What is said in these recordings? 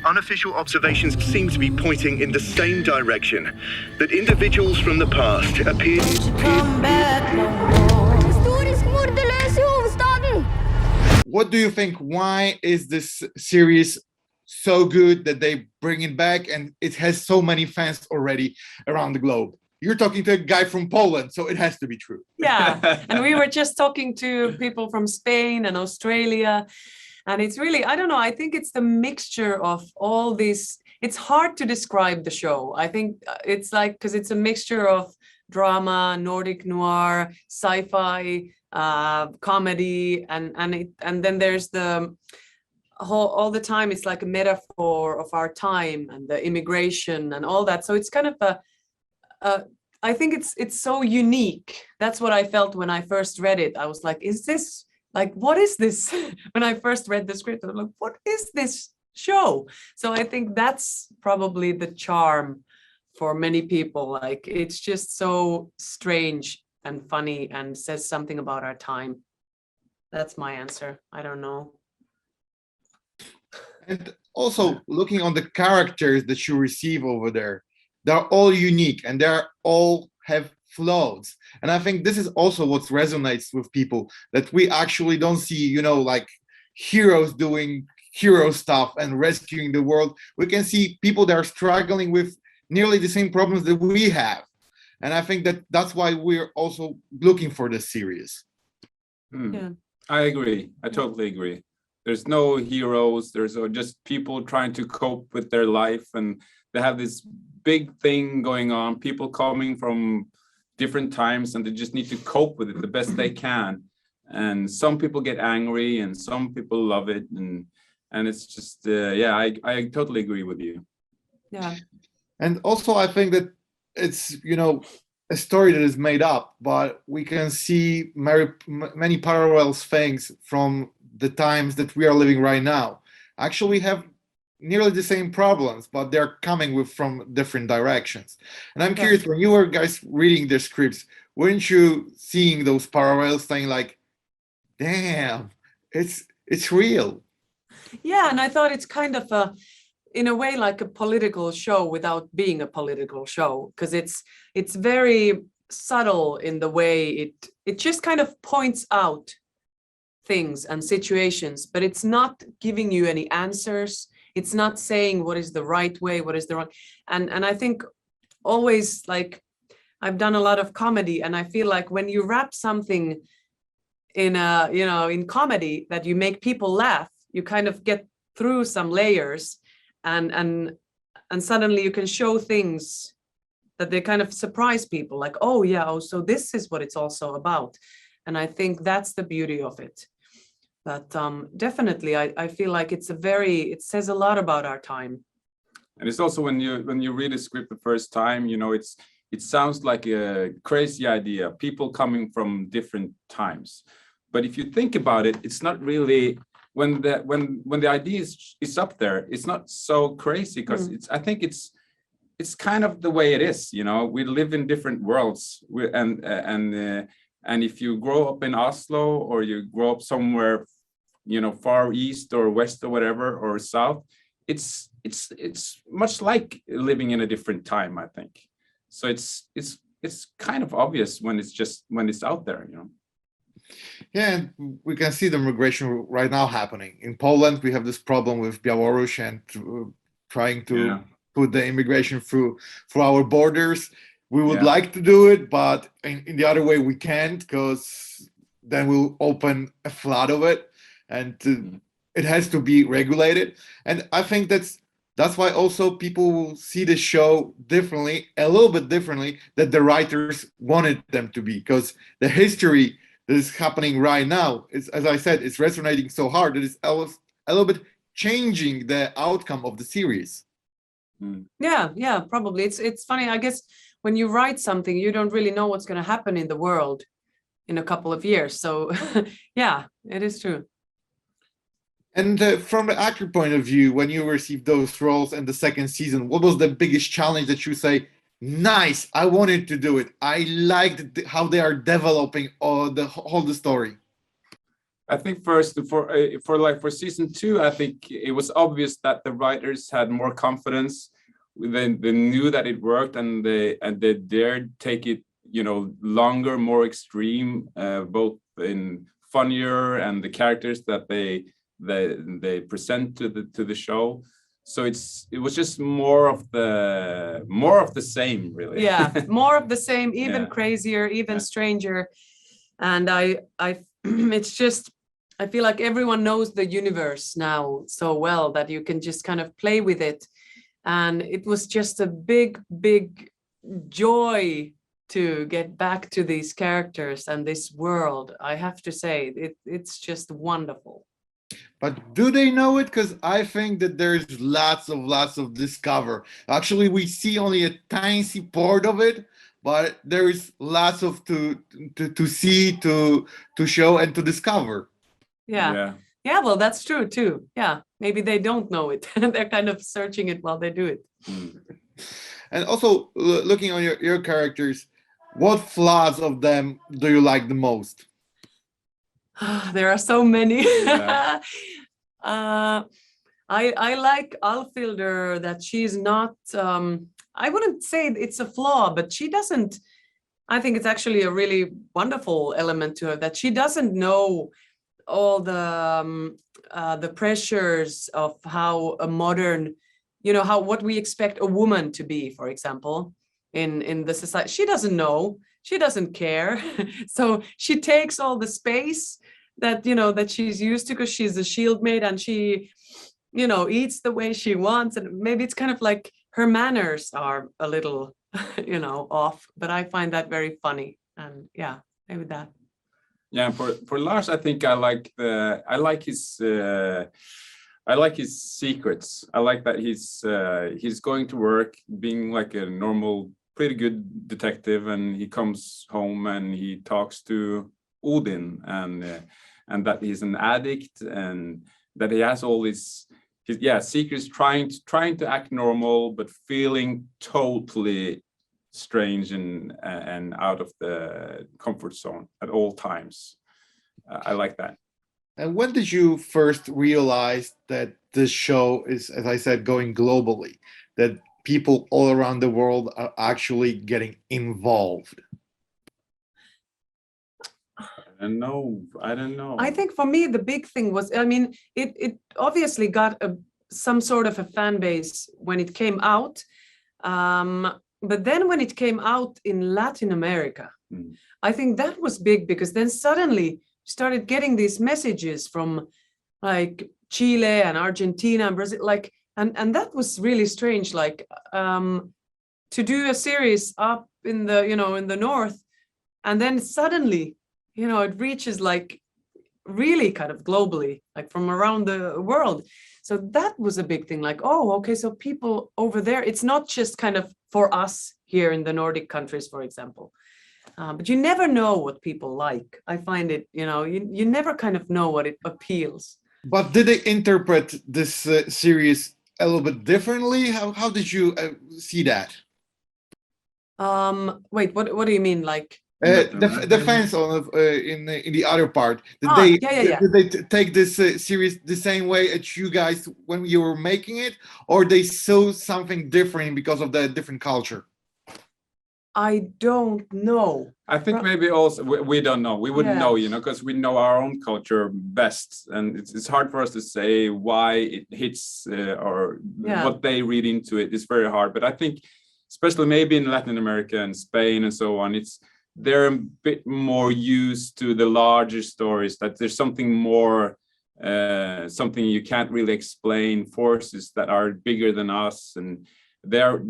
unofficial observations seem to be pointing in the same direction. That individuals from the past appeared. Come back no more. Historisk morderlös i huvudstaden! What do you think? Why is this series so good that they bring it back and it has so many fans already around the globe? You're talking to a guy from Poland, so it has to be true. Yeah, and we were just talking to people from Spain and Australia, and it's really, I don't know, I think it's the mixture of all these. It's hard to describe the show. I think it's like, because it's a mixture of drama, Nordic noir, sci-fi, comedy, and then there's the whole, all the time it's like a metaphor of our time and the immigration and all that. So it's kind of I think it's so unique. That's what I felt when I first read it. I was like, is this, like, what is this? When I first read the script, I was like, what is this show? So I think that's probably the charm for many people. Like, it's just so strange and funny and says something about our time. That's my answer. I don't know. And also looking on the characters that you receive over there, they're all unique and they're all have flaws. And I think this is also what resonates with people, that we actually don't see, you know, like heroes doing hero stuff and rescuing the world. We can see people that are struggling with nearly the same problems that we have. And I think that that's why we're also looking for this series. Yeah. I agree. I totally agree. There's no heroes. There's just people trying to cope with their life, and they have this big thing going on, people coming from different times, and they just need to cope with it the best they can. And some people get angry and some people love it. And it's just, yeah, I totally agree with you. Yeah. And also I think that it's, you know, a story that is made up, but we can see many parallel things from the times that we are living right now. Actually, we have nearly the same problems, but they're coming from different directions. And I'm curious, when you were guys reading the scripts, weren't you seeing those parallels, saying like, damn, it's real? Yeah, and I thought it's kind of in a way, like a political show without being a political show, because it's very subtle in the way it just kind of points out things and situations, but it's not giving you any answers. It's not saying what is the right way, what is the wrong. And I think always, like, I've done a lot of comedy, and I feel like when you wrap something in in comedy that you make people laugh, you kind of get through some layers, and suddenly you can show things that they kind of surprise people, like, oh yeah, oh, so this is what it's also about. And I think that's the beauty of it. But definitely, I feel like it says a lot about our time. And it's also when you read a script the first time, you know, it sounds like a crazy idea, people coming from different times. But if you think about it, it's not really, when the idea is up there, it's not so crazy, because I think it's kind of the way it is. You know, we live in different worlds, and if you grow up in Oslo, or you grow up somewhere, you know, far east or west or whatever, or south, it's much like living in a different time, I think. So it's kind of obvious when it's out there, you know. Yeah, and we can see the migration right now happening. In Poland, we have this problem with Belarus and trying to put the immigration through our borders. We would like to do it, but in the other way we can't, because then we'll open a flood of it, and it has to be regulated. And I think that's why also people will see the show differently, a little bit differently, that the writers wanted them to be, because the history that is happening right now is, as I said, it's resonating so hard that it's a little bit changing the outcome of the series. Yeah, probably. It's funny, I guess. When you write something, you don't really know what's going to happen in the world in a couple of years. So yeah, it is true. And from the actor point of view, when you received those roles in the second season, what was the biggest challenge that you say, nice, I wanted to do it, I liked how they are developing the story? I think first for season 2, I think it was obvious that the writers had more confidence. They knew that it worked, and they dared take it, longer, more extreme, both in funnier and the characters that they present to the show. So it was just more of the same, really. Yeah, more of the same, even Yeah. crazier, even stranger. And I it's just, I feel like everyone knows the universe now so well that you can just kind of play with it. And it was just a big joy to get back to these characters and this world. I have to say, it's just wonderful. But do they know it? Because I think that there's lots of discover. Actually, we see only a tiny part of it, but there is lots of to see, to show, and to discover. Yeah. Well, that's true too. Yeah, maybe they don't know it. They're kind of searching it while they do it. And also, looking on your characters, what flaws of them do you like the most? There are so many. Yeah. I like Alfilder, that she's not, I wouldn't say it's a flaw, but she doesn't, I think it's actually a really wonderful element to her, that she doesn't know all the pressures of how a modern, what we expect a woman to be, for example, in the society. She doesn't know, she doesn't care. So she takes all the space that, that she's used to, because she's a shield maid, and she, eats the way she wants. And maybe it's kind of like her manners are a little, off, but I find that very funny. And yeah, maybe that. Yeah, for Lars, I think I like his secrets. I like that he's going to work, being like a normal, pretty good detective, and he comes home and he talks to Odin, and that he's an addict, and that he has all his secrets, trying to act normal, but feeling totally strange and out of the comfort zone at all times. I like that. And when did you first realize that this show is, as I said, going globally, that people all around the world are actually getting involved? I don't know. I think for me, the big thing was, it obviously got some sort of a fan base when it came out. But then when it came out in Latin America, I think that was big, because then suddenly started getting these messages from like Chile and Argentina and Brazil, and that was really strange, to do a series up in the, in the north, and then suddenly, it reaches really kind of globally, from around the world. So that was a big thing, okay, so people over there, it's not just kind of for us here in the Nordic countries, for example. But you never know what people like. I find it, you never kind of know what it appeals. But did they interpret this series a little bit differently? How did you see that? Wait, what do you mean? The fans in the other part, did they take this series the same way as you guys when you were making it, or they saw something different because of the different culture? I don't know. I think maybe also we don't know. We wouldn't know, because we know our own culture best, and it's hard for us to say why it hits or what they read into it. It's very hard. But I think, especially maybe in Latin America and Spain and so on, they're a bit more used to the larger stories, that there's something more, something you can't really explain, forces that are bigger than us, and they're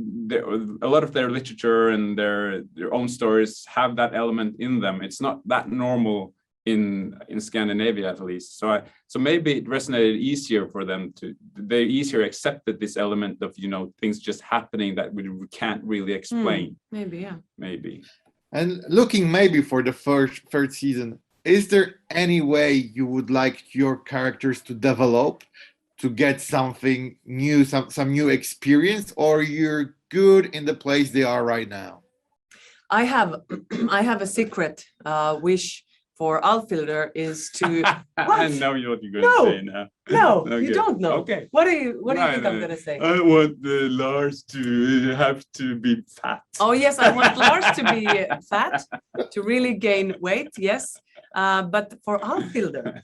a lot of their literature and their own stories have that element in them. It's not that normal in Scandinavia, at least. So maybe it resonated easier for them they easier accepted this element of, things just happening that we can't really explain. Maybe. And looking maybe for the third season, is there any way you would like your characters to develop, to get something new, some new experience, or you're good in the place they are right now? I have a secret wish for Alfilder is to. I What? know what you're going to No. say now. No, Okay. you don't know. Okay. What do you think I'm gonna say? I want the Lars to have to be fat. Oh yes, I want Lars to be fat, to really gain weight. Yes, but for Alfilder,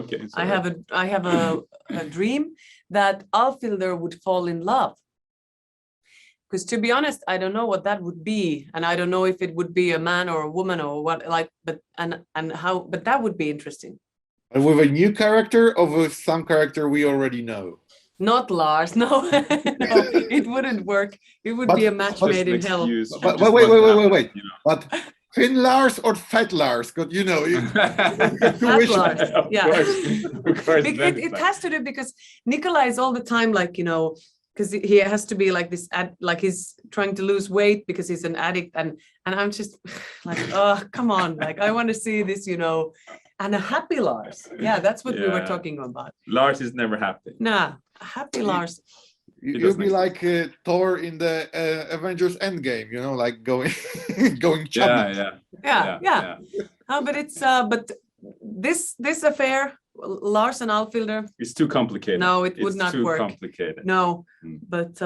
Okay. I have a dream that Alfilder would fall in love. Because to be honest, I don't know what that would be, and I don't know if it would be a man or a woman or what. But that would be interesting. And with a new character or with some character we already know? Not Lars, no, no, it wouldn't work. It would be a match made in hell. But wait. You know. But thin Lars or fat Lars? Because Fat Lars, yeah. Of course. It has to do because Nikolai is all the time like, because he has to be like this, like he's trying to lose weight because he's an addict, and I'm just like, oh, come on, like I want to see this, and a happy Lars. Yeah, that's what we were talking about. Lars is never happy. Nah, a happy Lars. You'll be like Thor in the Avengers Endgame, like going chubby. Yeah. But it's but this affair, Lars and Alfilder, it's too complicated. No, it would not work. Too complicated. No, but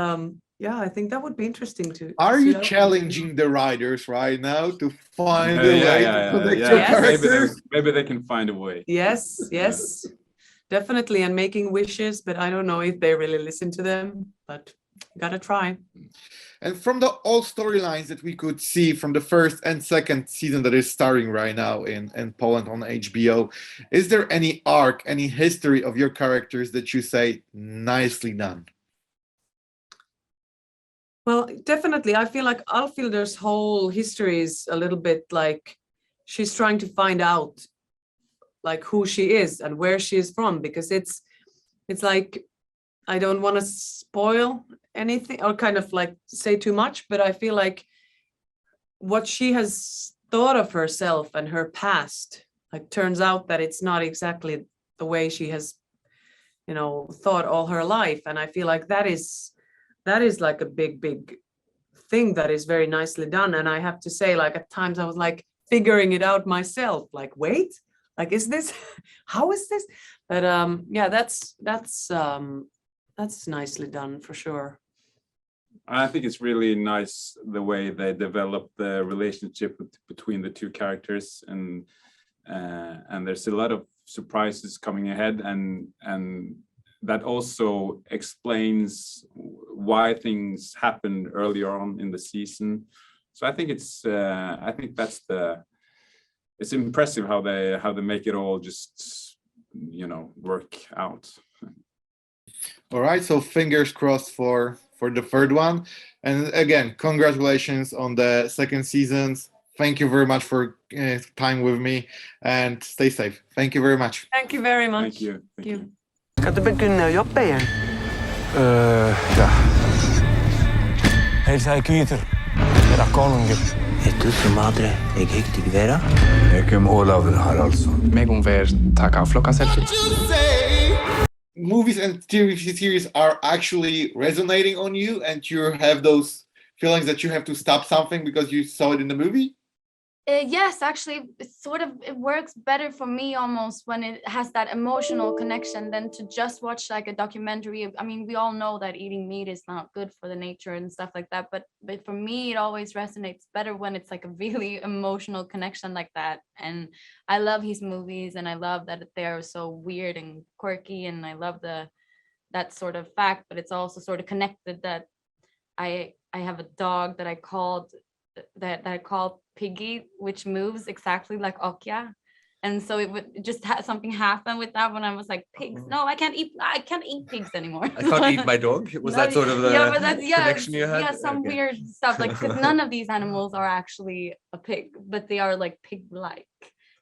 yeah, I think that would be interesting to. Are see you that. challenging the writers right now to find a way to connect yeah. your Yes. characters? Maybe they can find a way. Yes, definitely, and making wishes, but I don't know if they really listen to them. But gotta try. And from the old storylines that we could see from the first and second season that is starting right now in Poland on HBO, is there any arc, any history of your characters that you say nicely done? Well, definitely. I feel like Alfilder's whole history is a little bit like she's trying to find out like who she is and where she is from, because it's like, I don't want to spoil anything or kind of like say too much, but I feel like what she has thought of herself and her past, like turns out that it's not exactly the way she has, thought all her life. And I feel like that is like a big thing that is very nicely done. And I have to say, like at times I was like figuring it out myself, like, wait, like, is this, how is this? But yeah, that's nicely done for sure. I think it's really nice the way they develop the relationship between the two characters, and there's a lot of surprises coming ahead, and that also explains why things happened earlier on in the season. So I think it's impressive how they make it all just work out. All right, so fingers crossed for the third one. And again, congratulations on the second seasons. Thank you very much for time with me, and stay safe. Thank you very much. Thank you very much. Thank you. Thank you. Gaat het beginnen jobben? Ja. Hei, sai Kieter. Herra konungin. Heter du madre, jeg heter Vera. Ekem Olavur Haraldsson. Meg ongeveer taka aflokka selfie. Movies and TV series are actually resonating on you, and you have those feelings that you have to stop something because you saw it in the movie? Yes, actually, it works better for me almost when it has that emotional connection than to just watch like a documentary. I mean, we all know that eating meat is not good for the nature and stuff like that, but for me, it always resonates better when it's like a really emotional connection like that. And I love his movies, and I love that they are so weird and quirky, and I love that sort of fact, but it's also sort of connected that I have a dog that I called Piggy, which moves exactly like Okja, and so it would just something happen with that when I was like, pigs, no, I can't eat pigs anymore. I can't eat my dog. Was that sort of the connection you had? Yeah, some weird stuff, like, because none of these animals are actually a pig, but they are like pig-like,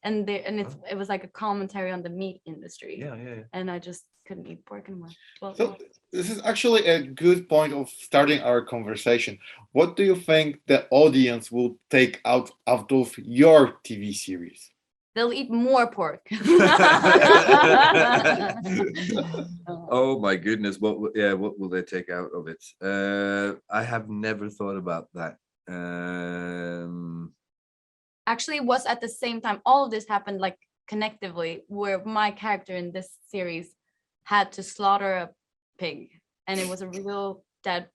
and it was like a commentary on the meat industry. Yeah. And I just couldn't eat pork anymore. Well, So this is actually a good point of starting our conversation. What do you think the audience will take out of your TV series? they'll eat more pork. Oh my goodness, what will they take out of it? I have never thought about that. actually was at the same time. All of this happened like connectively, where my character in this series had to slaughter a pig, and it was a real dead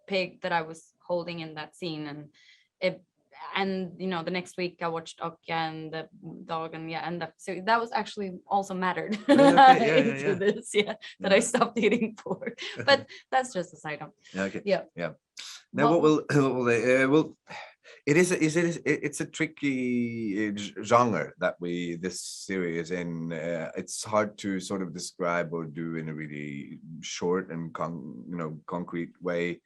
pig that I was holding in that scene, and the next week I watched Okja and the dog, and so that was actually also mattered into this, that I stopped eating pork. But that's just a side note. Okay. Yeah. Now, what will they? It's a tricky genre that this series in. It's hard to sort of describe or do in a really short and concrete way.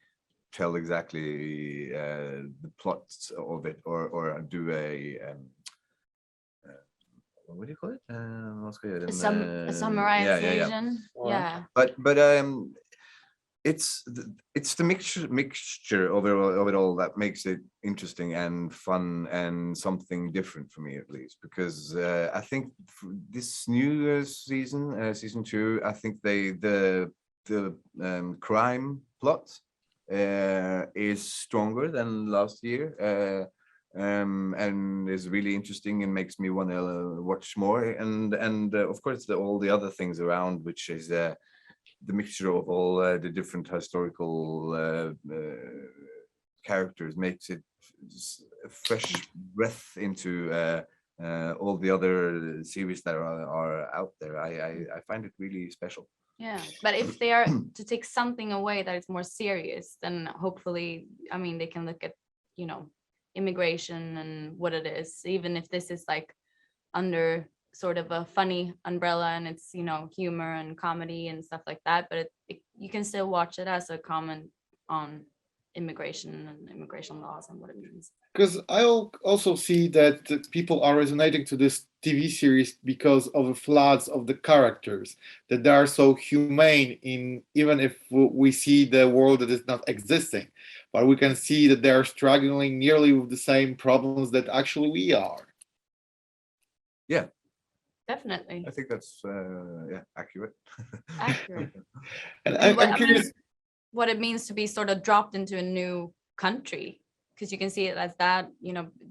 Tell exactly the plots of it, or do a what do you call it? A summarization. Yeah. But it's the mixture of it all that makes it interesting and fun and something different for me, at least, because I think this new season 2, I think the crime plot is stronger than last year, and is really interesting and makes me want to watch more, and of course all the other things around, which is the mixture of all the different historical characters makes it a fresh breath into all the other series that are out there. I find it really special. Yeah, but if they are to take something away that is more serious, then hopefully, I mean, they can look at, immigration and what it is, even if this is like under sort of a funny umbrella and it's, humor and comedy and stuff like that, but you can still watch it as a comment on immigration and immigration laws and what it means. Because I also see that people are resonating to this TV series because of the flaws of the characters, that they are so humane even if we see the world that is not existing, but we can see that they are struggling nearly with the same problems that actually we are. Yeah. Definitely. I think that's accurate. Accurate. And I'm curious what it means to be sort of dropped into a new country, because you can see it as that,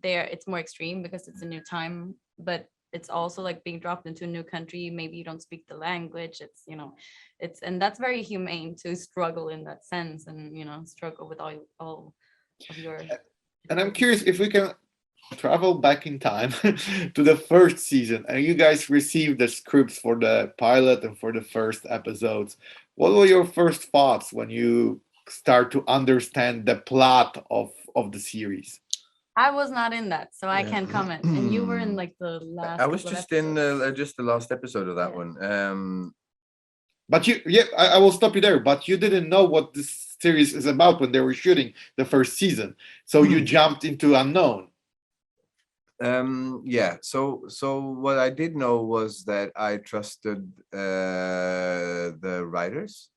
there it's more extreme because it's a new time, but it's also like being dropped into a new country. Maybe you don't speak the language. And that's very humane to struggle in that sense, and struggle with all of your. And I'm curious if we can travel back in time to the first season, and you guys received the scripts for the pilot and for the first episodes. What were your first thoughts when you start to understand the plot of the series? I was not in that, so I can't comment. And you were in like the last. I was just in just the last episode of that one. But I will stop you there. But you didn't know what this series is about when they were shooting the first season, so you jumped into unknown. So what I did know was that I trusted the writers,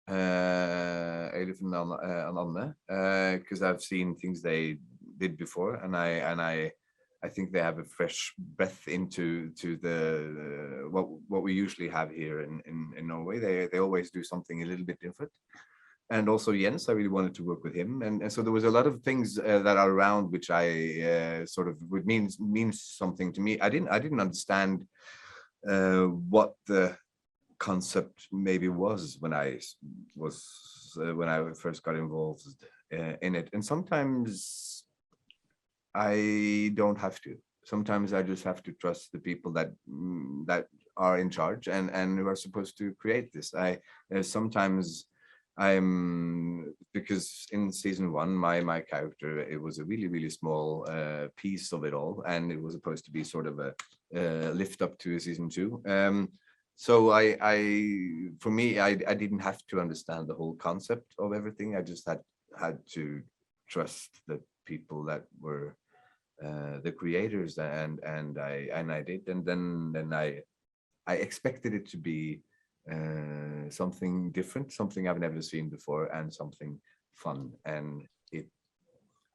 Elif and Anne, because I've seen things they did before, and I think they have a fresh breath into the what we usually have here in Norway. They always do something a little bit different. And also Jens, I really wanted to work with him, and so there was a lot of things that are around which I sort of would means something to me. I didn't understand what the concept maybe was when I first got involved in it, and sometimes I don't have to. Sometimes I just have to trust the people that are in charge and who are supposed to create this. Sometimes because in season 1, my character, it was a really, really small piece of it all, and it was supposed to be sort of a lift up to season 2. So for me, I didn't have to understand the whole concept of everything. I just had to trust the people that were the creators, and I did, and then I expected it to be something different, something I've never seen before, and something fun, and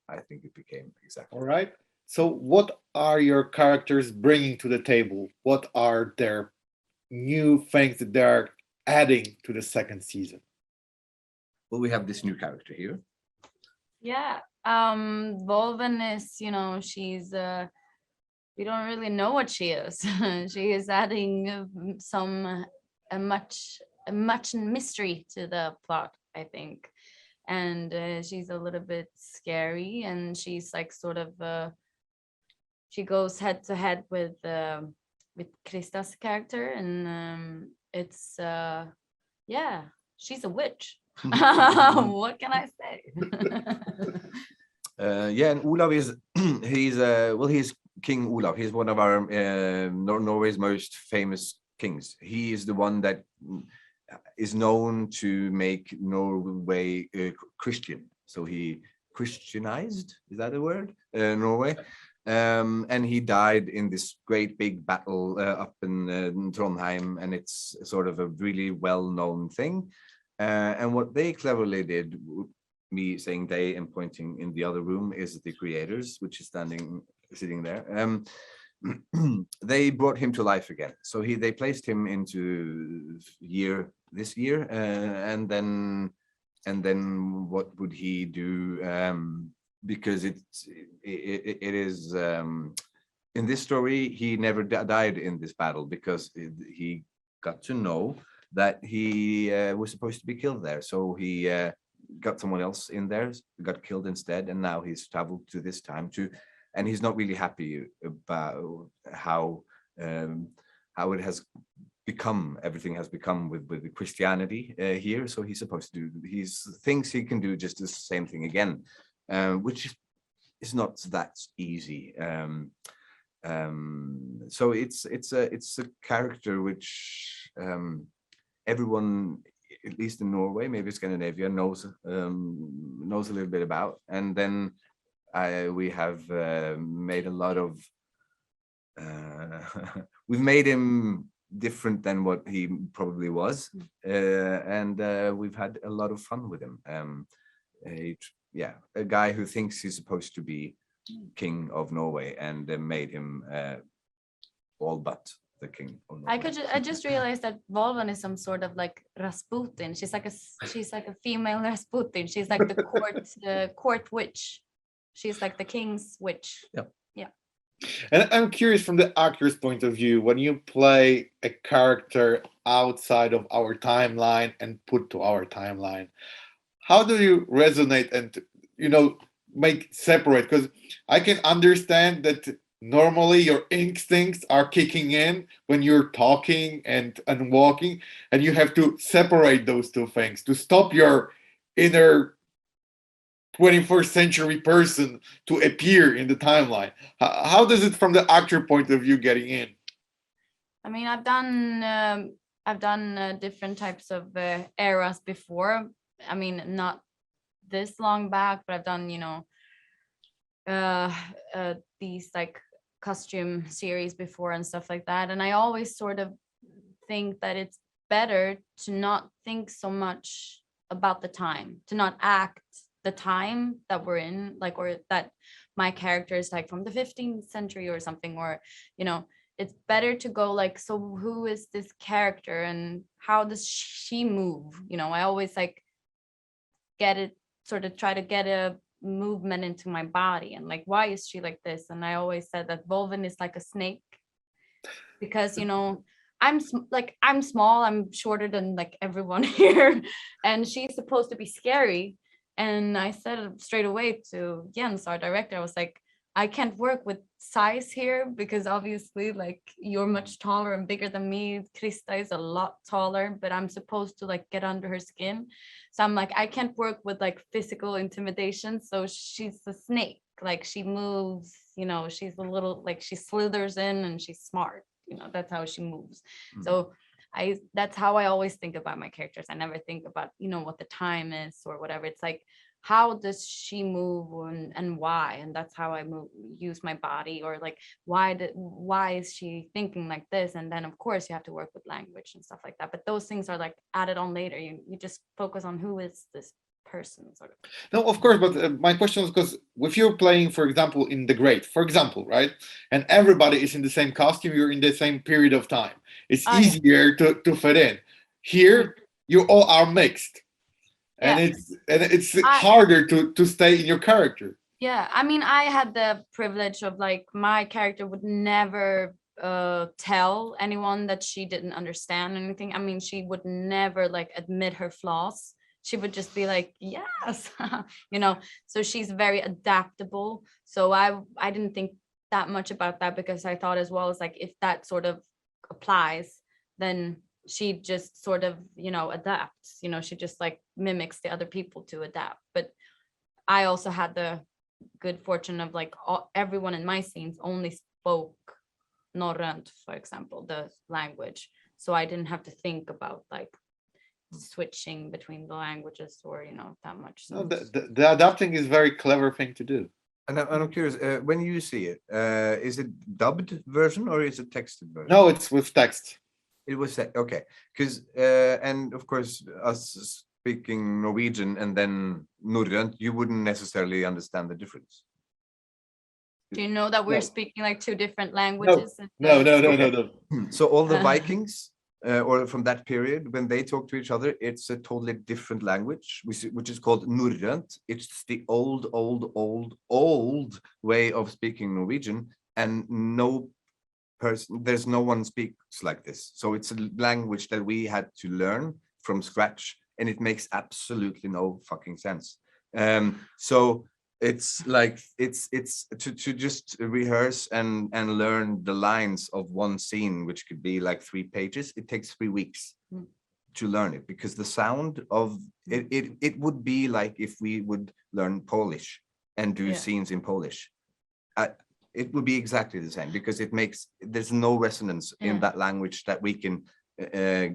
I think it became exactly. All right. So what are your characters bringing to the table? What are their new things that they're adding to the second season? Well, we have this new character here. Yeah. Volven is, she's we don't really know what she is. She is adding a much mystery to the plot, I think. And she's a little bit scary, and she's like sort of she goes head to head with Krista's character, and it's yeah, she's a witch. What can I say? Yeah, and Olav is he's King Olav. He's one of our Norway's most famous kings. He is the one that is known to make Norway Christian. So he Christianized, is that a word? Norway. And he died in this great big battle up in Trondheim, and it's sort of a really well-known thing. And what they cleverly did, me saying they and pointing in the other room, is the creators, which is sitting there. They brought him to life again. So they placed him into this year, and then what would he do? Because it is in this story, he never died in this battle, because he got to know that he was supposed to be killed there. So he got someone else in there, got killed instead, and now he's traveled to this time too, and he's not really happy about how it has become. Everything has become with Christianity here. So he's supposed to do. He thinks he can do just the same thing again. Which is not that easy. So it's a character which everyone, at least in Norway, maybe Scandinavia, knows a little bit about. And then we have made a lot of. We've made him different than what he probably was, and we've had a lot of fun with him. Yeah, a guy who thinks he's supposed to be king of Norway, and made him all but the king of Norway. I just realized that Volvan is some sort of like Rasputin. She's like a female Rasputin. She's like the court witch. She's like the king's witch. Yep. Yeah. And I'm curious, from the actor's point of view, when you play a character outside of our timeline and put to our timeline, how do you resonate and, make separate? Because I can understand that normally your instincts are kicking in when you're talking and walking, and you have to separate those two things to stop your inner 21st century person to appear in the timeline. How does it, from the actor point of view, getting in? I mean, I've done different types of eras before. I mean, not this long back, but I've done, these like costume series before and stuff like that. And I always sort of think that it's better to not think so much about the time, to not act the time that we're in, like, or that my character is like from the 15th century or something, or, it's better to go like, so who is this character and how does she move? I always like try to get a movement into my body, and like, why is she like this? And I always said that Volvan is like a snake, because I'm small, I'm shorter than like everyone here, and she's supposed to be scary. And I said straight away to Jens, our director, I was like, I can't work with size here, because obviously like you're much taller and bigger than me. Krista is a lot taller, but I'm supposed to like get under her skin. So I'm like, I can't work with like physical intimidation. So she's a snake. Like she moves, she's a little, like she slithers in and she's smart. That's how she moves. Mm-hmm. So that's how I always think about my characters. I never think about, what the time is or whatever. It's like, how does she move and why? And that's how I use my body, or like, why is she thinking like this? And then of course you have to work with language and stuff like that. But those things are like added on later. You just focus on who is this person, sort of. No, of course, but my question was, because if you're playing, for example, in The Great, for example, right, and everybody is in the same costume, you're in the same period of time, it's easier to fit in. Here, you all are mixed, and it's harder to stay in your character. Yeah, I mean, I had the privilege of like my character would never tell anyone that she didn't understand anything. I mean, she would never like admit her flaws. She would just be like, yes, you know. So she's very adaptable. So I didn't think that much about that, because I thought as well as like if that sort of applies, then she just sort of, you know, adapts. You know, she just like mimics the other people to adapt. But I also had the good fortune of like everyone in my scenes only spoke norrönt, for example, the language. So I didn't have to think about like switching between the languages or, you know, that much. So No, the adapting is very clever thing to do. And I'm curious, when you see it, is it dubbed version or is it texted version? No, it's with text. It was okay, because and of course us speaking Norwegian and then norrönt, you wouldn't necessarily understand the difference. do you know that we're No. speaking like two different languages? No. Okay. So all the Vikings, or from that period, when they talk to each other, it's a totally different language, which is called norrönt. It's the old way of speaking Norwegian, and there's no one speaks like this. So it's a language that we had to learn from scratch, and it makes absolutely no fucking sense. So it's like it's to just rehearse and learn the lines of one scene, which could be like 3 pages. It takes 3 weeks to learn it, because the sound of it would be like if we would learn Polish and do scenes in Polish. It would be exactly the same, because there's no resonance in that language that we can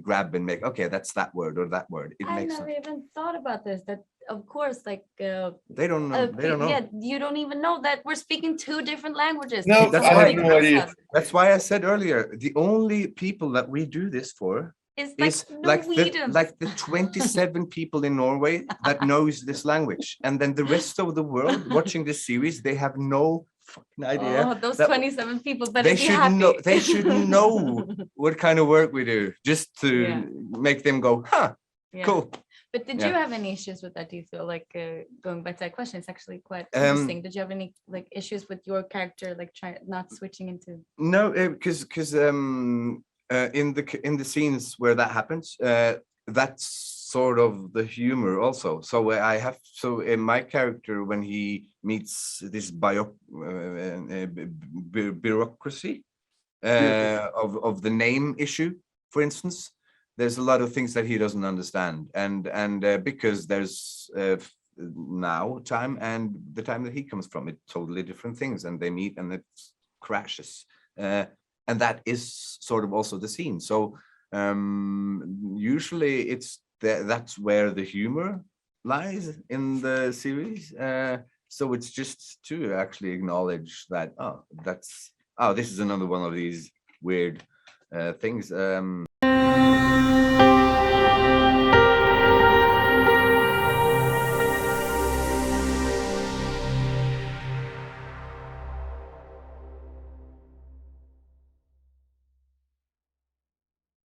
grab and make, okay, that's that word or that word. I never even thought about this, that of course, like they don't know. Yeah, you don't even know that we're speaking 2 different languages. No, That's I why- have no idea. That's why I said earlier, the only people that we do this for It's is like Norwegians. like the 27 people in Norway that knows this language, and then the rest of the world watching this series, they have no fucking idea. Oh, those that 27 people better they be should happy. know. They should know what kind of work we do, just to make them go, huh, Yeah. cool. But did Yeah. you have any issues with that? Do you feel like going back to that question? It's actually quite interesting. Did you have any like issues with your character, like not switching into? No, because in the scenes where that happens, that's sort of the humor also. So in my character, when he meets this bureaucracy of the name issue, for instance, there's a lot of things that he doesn't understand, and because there's now time and the time that he comes from, it's totally different things, and they meet and it crashes, and that is sort of also the scene. So usually it's that's where the humor lies in the series. So it's just to actually acknowledge that this is another one of these weird things.